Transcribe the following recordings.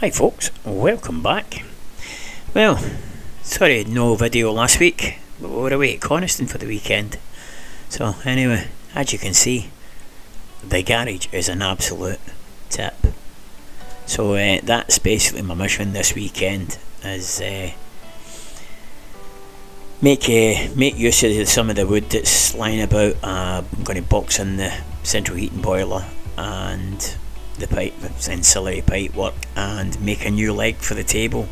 Hi folks, welcome back. Well, sorry no video last week, but we were away at Coniston for the weekend. So anyway, as you can see, the garage is an absolute tip. So that's basically my mission this weekend, is make use of some of the wood that's lying about. I'm going to box in the central heating boiler and the pipe, ancillary pipe work, and make a new leg for the table,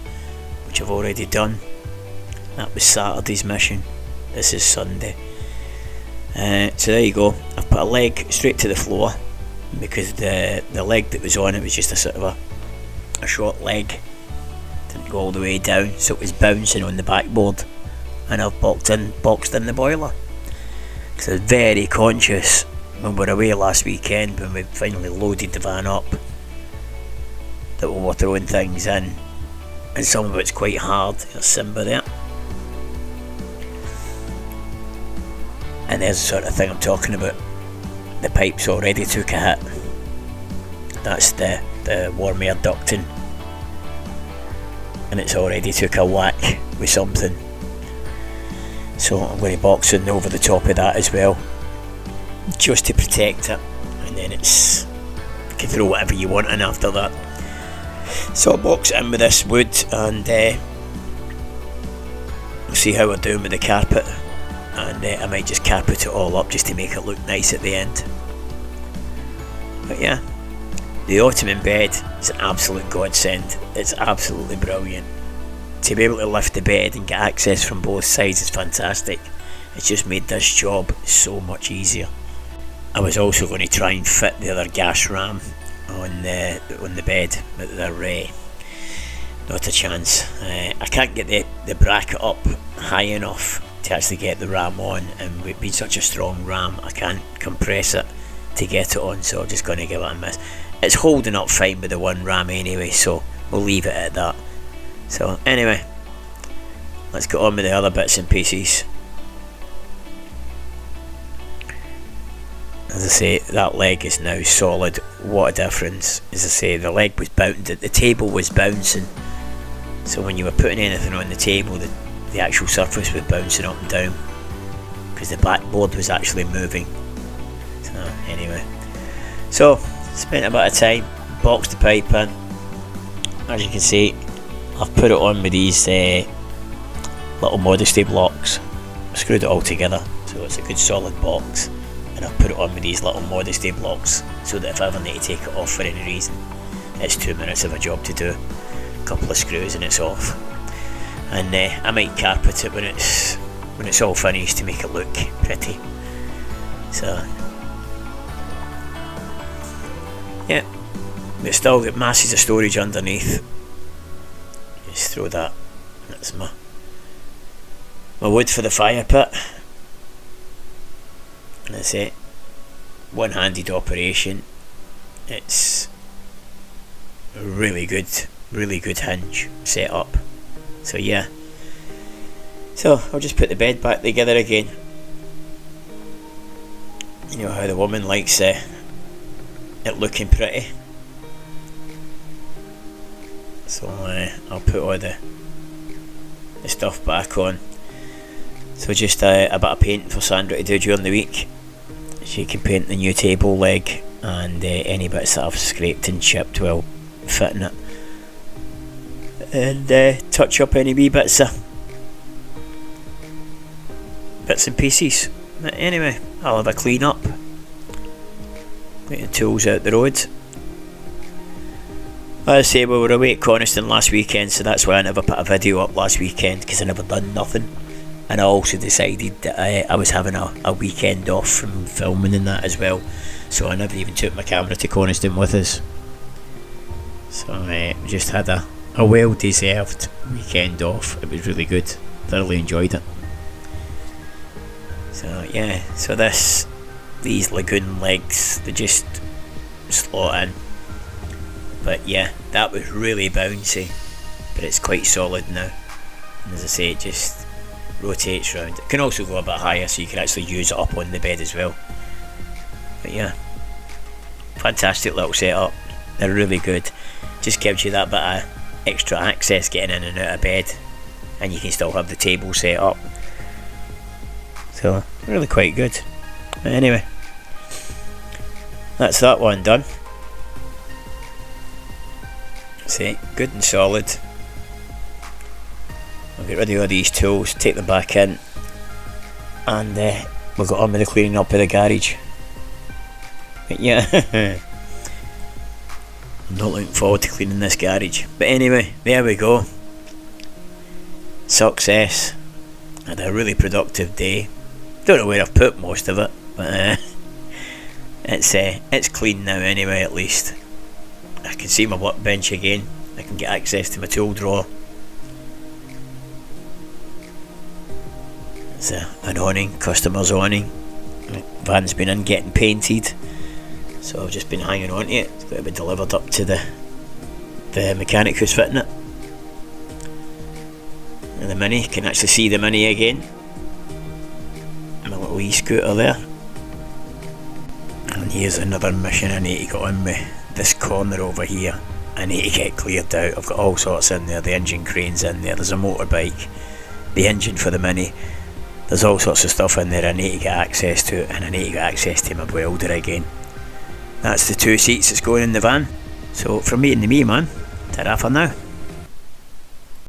which I've already done. That was Saturday's mission. This is Sunday. So there you go. I've put a leg straight to the floor because the leg that was on it was just a sort of a short leg, didn't go all the way down, so it was bouncing on the backboard, and I've boxed in the boiler. Because I was very conscious when we were away last weekend, when we finally loaded the van up, that we were throwing things in, and some of it's quite hard. There's Simba there, and there's the sort of thing I'm talking about. The pipes already took a hit. That's the warm air ducting, and it's already took a whack with something. So I'm going to box in over the top of that as well, just to protect it, and then you can throw whatever you want in after that. So I'll box it in with this wood, and we'll see how we're doing with the carpet, and I might just carpet it all up just to make it look nice at the end. But yeah, the Ottoman bed is an absolute godsend. It's absolutely brilliant. To be able to lift the bed and get access from both sides is fantastic. It's just made this job so much easier. I was also going to try and fit the other gas ram on the bed, but they're not a chance. I can't get the bracket up high enough to actually get the ram on, and with being such a strong ram, I can't compress it to get it on, so I'm just going to give it a miss. It's holding up fine with the one ram anyway, so we'll leave it at that. So anyway, let's get on with the other bits and pieces. As I say, that leg is now solid. What a difference. As I say, the leg was bouncing, the table was bouncing, so when you were putting anything on the table, the actual surface was bouncing up and down because the backboard was actually moving. So anyway, so spent a bit of time, boxed the pipe in. As you can see, I've put it on with these little modesty blocks. I screwed it all together so it's a good solid box, and I've put it on with these little modesty blocks so that if I ever need to take it off for any reason, it's 2 minutes of a job to do. A couple of screws and it's off. And I might carpet it when it's all finished to make it look pretty. So yeah, but still got masses of storage underneath. Just throw that. That's my wood for the fire pit. And that's it. One-handed operation. It's a really good hinge set up. So yeah. So I'll just put the bed back together again. You know how the woman likes it looking pretty. So I'll put all the stuff back on. So just a bit of painting for Sandra to do during the week. She can paint the new table leg and any bits that I've scraped and chipped while fitting it, and touch up any wee bits and pieces. But anyway, I'll have a clean up, get the tools out the road. As I say, we were away at Coniston last weekend, so that's why I never put a video up last weekend, because I never done nothing. And I also decided that I was having a weekend off from filming and that as well, so I never even took my camera to Coniston with us. So we just had a well deserved weekend off. It was really good, thoroughly enjoyed it. So yeah, so these lagoon legs, they just slot in. But yeah, that was really bouncy, but it's quite solid now. And as I say, it just rotates round. It can also go a bit higher, so you can actually use it up on the bed as well. But yeah, fantastic little setup. They're really good. just gives you that bit of extra access getting in and out of bed, and you can still have the table set up. So really quite good. But anyway, that's that one done. See, good and solid. I'll get rid of all these tools, take them back in, and we'll go on with the cleaning up of the garage. But yeah, I'm not looking forward to cleaning this garage. But anyway, there we go. Success. Had a really productive day. Don't know where I've put most of it, but it's clean now anyway. At least I can see my workbench again. I can get access to my tool drawer. It's an awning, customer's awning. Van's been in getting painted, so I've just been hanging on to it. It's got to be delivered up to the mechanic who's fitting it. And the Mini, you can actually see the Mini again. My little e-scooter there. And here's another mission I need to get on with. This corner over here, I need to get cleared out. I've got all sorts in there. The engine crane's in there, there's a motorbike, the engine for the Mini. There's all sorts of stuff in there I need to get access to, and I need to get access to my welder again. That's the 2 seats that's going in the van. So from me and me, man, ta-ra for now.